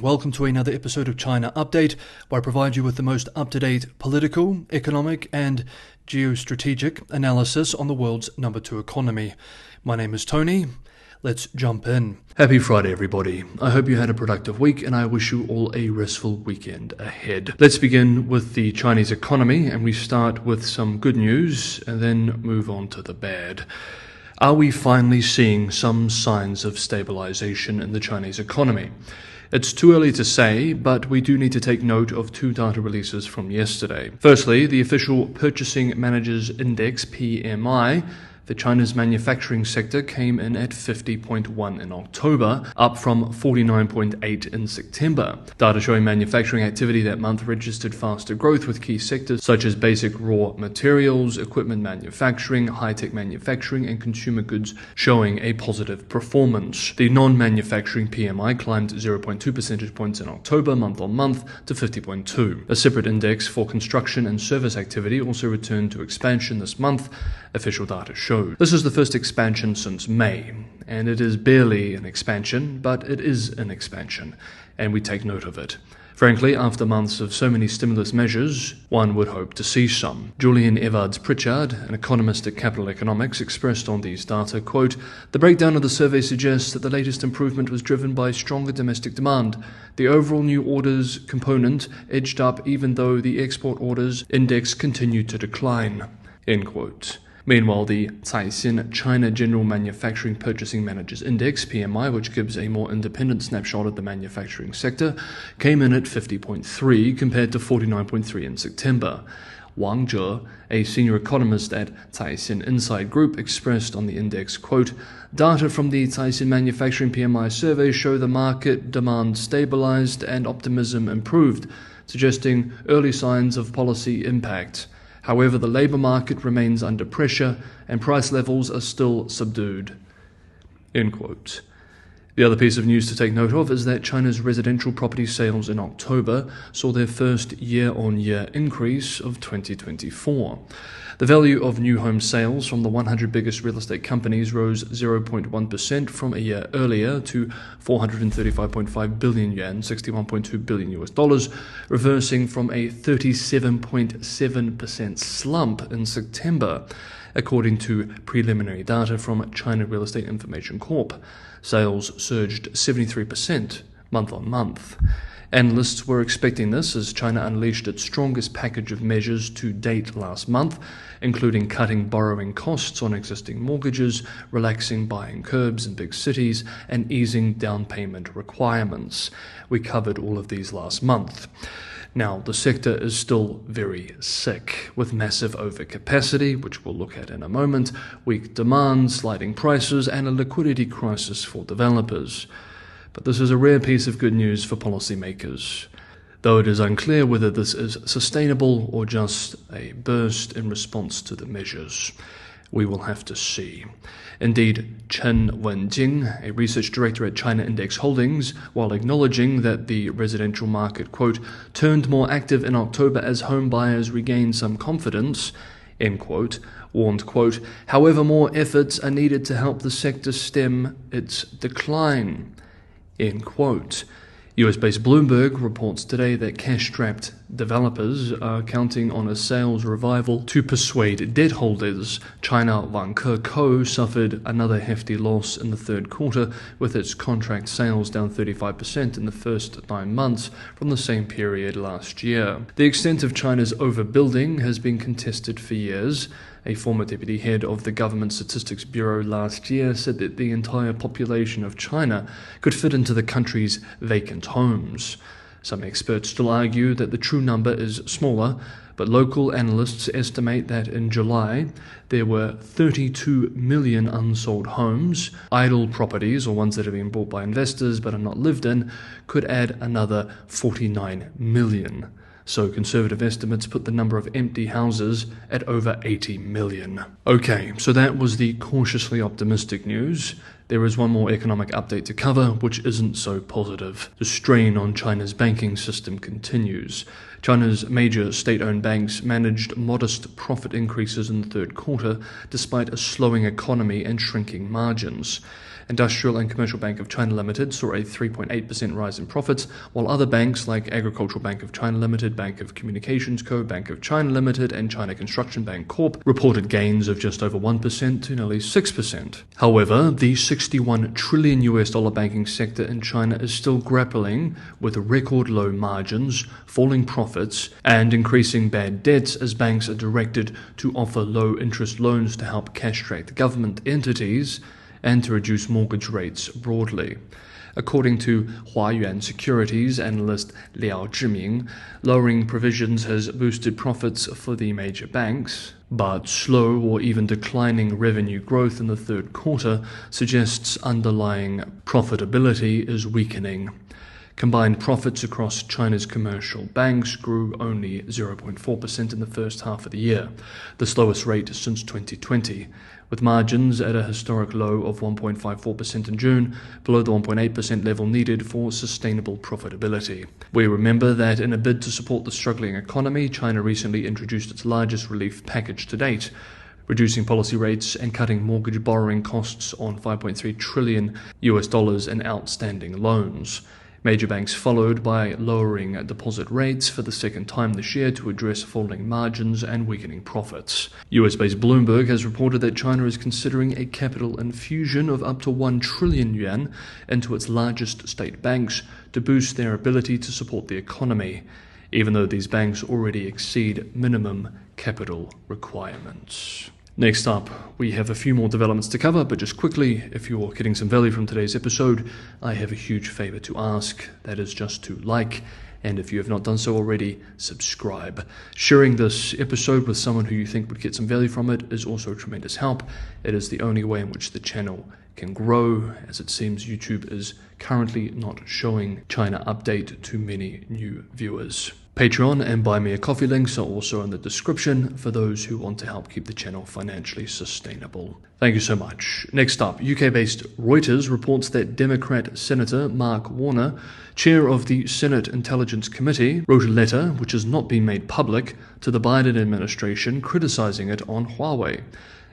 Welcome to another episode of China Update, where I provide you with the most up-to-date political, economic, and geostrategic analysis on the world's number 2 economy. My name is Tony. Let's jump in. Happy Friday, everybody. I hope you had a productive week, and I wish you all a restful weekend ahead. Let's begin with the Chinese economy, and we start with some good news, and then move on to the bad. Are we finally seeing some signs of stabilization in the Chinese economy? It's too early to say, but we do need to take note of 2 data releases from yesterday. Firstly, the official Purchasing Managers Index, PMI, for China's manufacturing sector came in at 50.1 in October, up from 49.8 in September. Data showing manufacturing activity that month registered faster growth, with key sectors such as basic raw materials, equipment manufacturing, high-tech manufacturing, and consumer goods showing a positive performance. The non-manufacturing PMI climbed 0.2 percentage points in October, month-on-month, to 50.2. A separate index for construction and service activity also returned to expansion this month, official data showed. This is the first expansion since May, and it is barely an expansion, but it is an expansion, and we take note of it. Frankly, after months of so many stimulus measures, one would hope to see some. Julian Evarts-Pritchard, an economist at Capital Economics, expressed on these data, quote, "The breakdown of the survey suggests that the latest improvement was driven by stronger domestic demand. The overall new orders component edged up even though the export orders index continued to decline." End quote. Meanwhile, the Caixin China General Manufacturing Purchasing Managers Index, PMI, which gives a more independent snapshot of the manufacturing sector, came in at 50.3 compared to 49.3 in September. Wang Zhe, a senior economist at Caixin Insight Group, expressed on the index, quote, "Data from the Caixin Manufacturing PMI survey show the market demand stabilized and optimism improved, suggesting early signs of policy impact. However, the labor market remains under pressure and price levels are still subdued." End quote. The other piece of news to take note of is that China's residential property sales in October saw their first year-on-year increase of 2024. The value of new home sales from the 100 biggest real estate companies rose 0.1% from a year earlier to 435.5 billion yuan, $61.2 billion US, reversing from a 37.7% slump in September, according to preliminary data from China Real Estate Information Corp. Sales surged 73% month-on-month. Analysts were expecting this as China unleashed its strongest package of measures to date last month, including cutting borrowing costs on existing mortgages, relaxing buying curbs in big cities, and easing down payment requirements. We covered all of these last month. Now, the sector is still very sick, with massive overcapacity, which we'll look at in a moment, weak demand, sliding prices, and a liquidity crisis for developers. But this is a rare piece of good news for policymakers, though it is unclear whether this is sustainable or just a burst in response to the measures. We will have to see. Indeed, Chen Wenjing, a research director at China Index Holdings, while acknowledging that the residential market, quote, "turned more active in October as home buyers regained some confidence," end quote, warned, quote, "However, more efforts are needed to help the sector stem its decline," end quote. US-based Bloomberg reports today that cash-strapped developers are counting on a sales revival to persuade debt holders. China Vanke Co. suffered another hefty loss in the third quarter, with its contract sales down 35% in the first 9 months from the same period last year. The extent of China's overbuilding has been contested for years. A former deputy head of the Government Statistics Bureau last year said that the entire population of China could fit into the country's vacant homes. Some experts still argue that the true number is smaller, but local analysts estimate that in July there were 32 million unsold homes. Idle properties, or ones that have been bought by investors but are not lived in, could add another 49 million. So conservative estimates put the number of empty houses at over 80 million. Okay, so that was the cautiously optimistic news. There is one more economic update to cover, which isn't so positive. The strain on China's banking system continues. China's major state-owned banks managed modest profit increases in the third quarter, despite a slowing economy and shrinking margins. Industrial and Commercial Bank of China Limited saw a 3.8% rise in profits, while other banks like Agricultural Bank of China Limited, Bank of Communications Co., Bank of China Limited, and China Construction Bank Corp. reported gains of just over 1% to nearly 6%. However, the $61 trillion banking sector in China is still grappling with record low margins, falling profits, and increasing bad debts as banks are directed to offer low-interest loans to help cash-strapped government entities and to reduce mortgage rates broadly. According to Huayuan Securities analyst Liao Zhiming, lowering provisions has boosted profits for the major banks, but slow or even declining revenue growth in the third quarter suggests underlying profitability is weakening. Combined profits across China's commercial banks grew only 0.4% in the first half of the year, the slowest rate since 2020, with margins at a historic low of 1.54% in June, below the 1.8% level needed for sustainable profitability. We remember that in a bid to support the struggling economy, China recently introduced its largest relief package to date, reducing policy rates and cutting mortgage borrowing costs on $5.3 trillion in outstanding loans. Major banks followed by lowering deposit rates for the second time this year to address falling margins and weakening profits. US-based Bloomberg has reported that China is considering a capital infusion of up to 1 trillion yuan into its largest state banks to boost their ability to support the economy, even though these banks already exceed minimum capital requirements. Next up, we have a few more developments to cover, but just quickly, if you're getting some value from today's episode, I have a huge favor to ask. That is just to like, and if you have not done so already, subscribe. Sharing this episode with someone who you think would get some value from it is also a tremendous help. It is the only way in which the channel can grow, as it seems YouTube is currently not showing China Update to many new viewers. Patreon and Buy Me a Coffee links are also in the description for those who want to help keep the channel financially sustainable. Thank you so much. Next up, UK-based Reuters reports that Democrat Senator Mark Warner, chair of the Senate Intelligence Committee, wrote a letter, which has not been made public, to the Biden administration criticizing it on Huawei.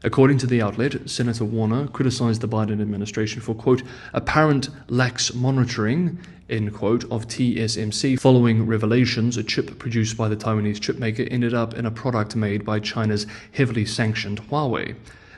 According to the outlet, Senator Warner criticized the Biden administration for, quote, apparent lax monitoring, end quote, of TSMC following revelations a chip produced by the Taiwanese chipmaker ended up in a product made by China's heavily sanctioned Huawei.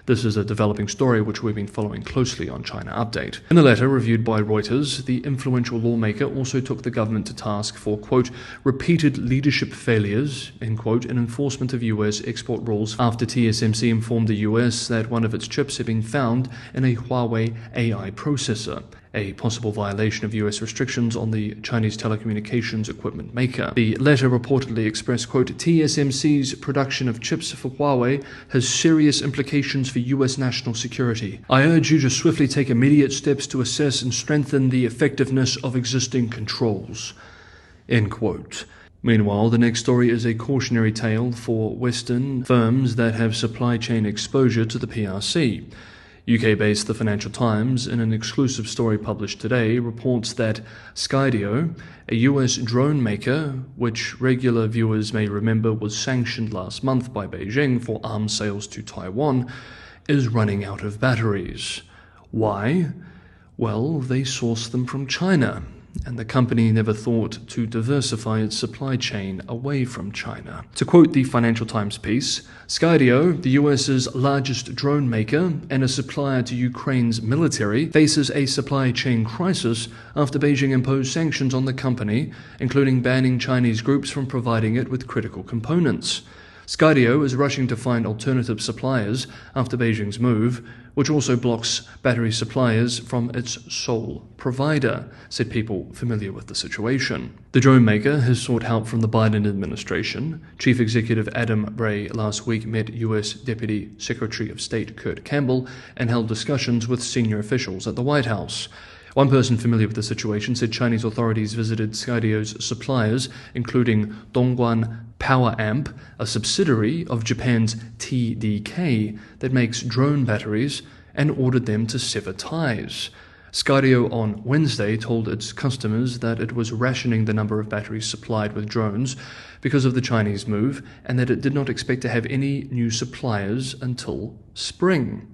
This is a developing story which we've been following closely on China Update. In a letter reviewed by Reuters, the influential lawmaker also took the government to task for, quote, repeated leadership failures, end quote, in enforcement of US export rules after TSMC informed the US that one of its chips had been found in a Huawei AI processor, a possible violation of US restrictions on the Chinese telecommunications equipment maker. The letter reportedly expressed, quote, TSMC's production of chips for Huawei has serious implications for US national security. I urge you to swiftly take immediate steps to assess and strengthen the effectiveness of existing controls, end quote. Meanwhile, the next story is a cautionary tale for Western firms that have supply chain exposure to the PRC. UK-based The Financial Times, in an exclusive story published today, reports that Skydio, a US drone maker, which regular viewers may remember was sanctioned last month by Beijing for arms sales to Taiwan, is running out of batteries. Why? Well, they source them from China, and the company never thought to diversify its supply chain away from China. To quote the Financial Times piece, Skydio, the US's largest drone maker and a supplier to Ukraine's military, faces a supply chain crisis after Beijing imposed sanctions on the company, including banning Chinese groups from providing it with critical components. Skydio is rushing to find alternative suppliers after Beijing's move, which also blocks battery suppliers from its sole provider, said people familiar with the situation. The drone maker has sought help from the Biden administration. Chief Executive Adam Bray last week met U.S. Deputy Secretary of State Kurt Campbell and held discussions with senior officials at the White House. One person familiar with the situation said Chinese authorities visited Skydio's suppliers, including Dongguan Power Amp, a subsidiary of Japan's TDK that makes drone batteries, and ordered them to sever ties. Skydio on Wednesday told its customers that it was rationing the number of batteries supplied with drones because of the Chinese move, and that it did not expect to have any new suppliers until spring.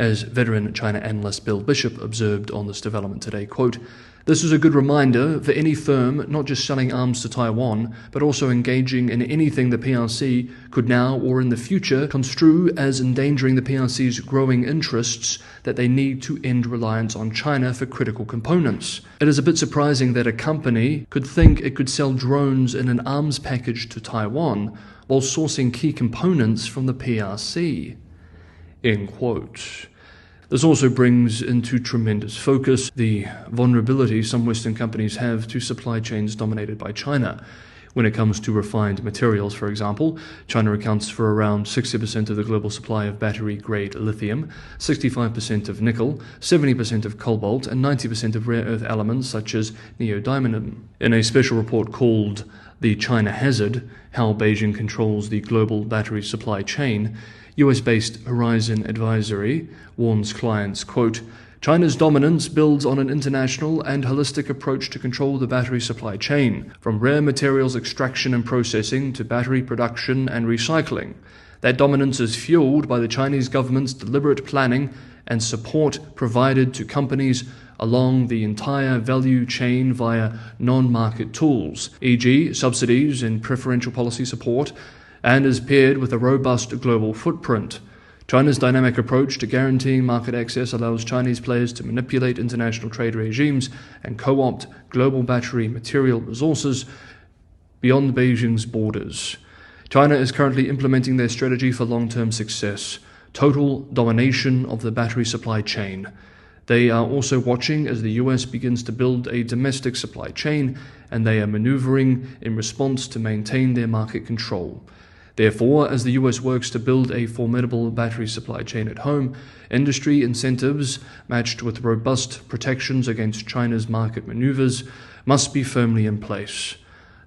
as veteran China analyst Bill Bishop observed on this development today, quote, "This is a good reminder for any firm not just selling arms to Taiwan, but also engaging in anything the PRC could now or in the future construe as endangering the PRC's growing interests that they need to end reliance on China for critical components. It is a bit surprising that a company could think it could sell drones in an arms package to Taiwan while sourcing key components from the PRC." End quote. This also brings into tremendous focus the vulnerability some Western companies have to supply chains dominated by China. When it comes to refined materials, for example, China accounts for around 60% of the global supply of battery-grade lithium, 65% of nickel, 70% of cobalt, and 90% of rare earth elements such as neodymium. In a special report called The China Hazard, How Beijing Controls the Global Battery Supply Chain, US-based Horizon Advisory warns clients, quote, "China's dominance builds on an international and holistic approach to control the battery supply chain, from rare materials extraction and processing to battery production and recycling. That dominance is fueled by the Chinese government's deliberate planning and support provided to companies along the entire value chain via non-market tools, e.g. subsidies and preferential policy support, and is paired with a robust global footprint. China's dynamic approach to guaranteeing market access allows Chinese players to manipulate international trade regimes and co-opt global battery material resources beyond Beijing's borders. China is currently implementing their strategy for long-term success, total domination of the battery supply chain. They are also watching as the US begins to build a domestic supply chain, and they are maneuvering in response to maintain their market control. Therefore, as the US works to build a formidable battery supply chain at home, industry incentives, matched with robust protections against China's market maneuvers, must be firmly in place.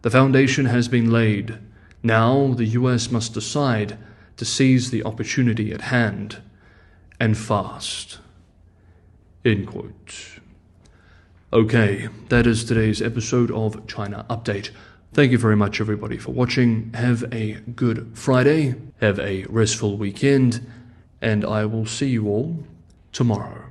The foundation has been laid. Now the US must decide to seize the opportunity at hand, and fast." End quote. Okay, that is today's episode of China Update. Thank you very much, everybody, for watching. Have a good Friday, have a restful weekend, and I will see you all tomorrow.